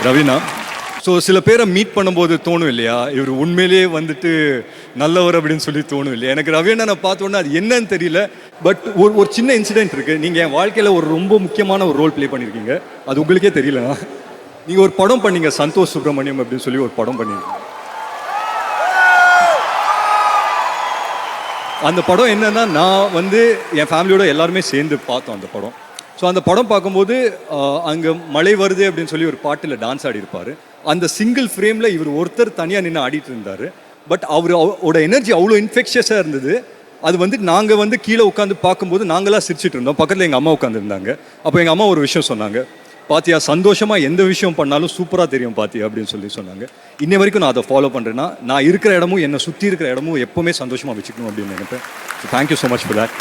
Raveena. So சில பேரை meet பண்ணும்போது தோணும் இல்லையா, இவர் உண்மையிலேயே வந்துட்டு நல்லவர் அப்படின்னு சொல்லி தோணும் இல்லையா. எனக்கு ரவீனா நான் பார்த்தோன்னே அது என்னன்னு தெரியல. பட் ஒரு சின்ன இன்சிடென்ட் இருக்குது. நீங்கள் என் வாழ்க்கையில் ஒரு ரொம்ப முக்கியமான ஒரு ரோல் ப்ளே பண்ணியிருக்கீங்க. அது உங்களுக்கே தெரியல. நீங்கள் ஒரு படம் பண்ணீங்க, சந்தோஷ் சுப்ரமணியம் அப்படின்னு சொல்லி ஒரு படம் பண்ணியிருக்கீங்க. அந்த படம் என்னன்னா, நான் வந்து என் ஃபேமிலியோட எல்லாருமே சேர்ந்து பார்த்தோம் அந்த படம். ஸோ அந்த படம் பார்க்கும்போது அங்கே மழை வருது அப்படின்னு சொல்லி ஒரு பாட்டில் டான்ஸ் ஆடி இருப்பார். அந்த சிங்கிள் ஃப்ரேமில் இவர் ஒருத்தர் தனியாக நின்று ஆடிட்டு இருந்தார். பட் அவரோட எனர்ஜி அவ்வளோ இன்ஃபெக்ஷியஸாக இருந்தது. அது வந்து நாங்கள் வந்து கீழே உட்காந்து பார்க்கும்போது நாங்களாம் சிரிச்சிட்டு இருந்தோம். பக்கத்தில் எங்கள் அம்மா உட்காந்துருந்தாங்க. அப்போ எங்கள் அம்மா ஒரு விஷயம் சொன்னாங்க, பாத்தியா சந்தோஷமாக எந்த விஷயம் பண்ணாலும் சூப்பராக தெரியும் பாத்தியா அப்படின்னு சொல்லி சொன்னாங்க. இன்னை வரைக்கும் நான் அதை ஃபாலோ பண்ணுறேன்னா, நான் இருக்கிற இடமும் என்னை சுற்றி இருக்கிற இடமும் எப்போவுமே சந்தோஷமாக வச்சுக்கணும் அப்படின்னு நினைப்பேன். So thank you so much for that.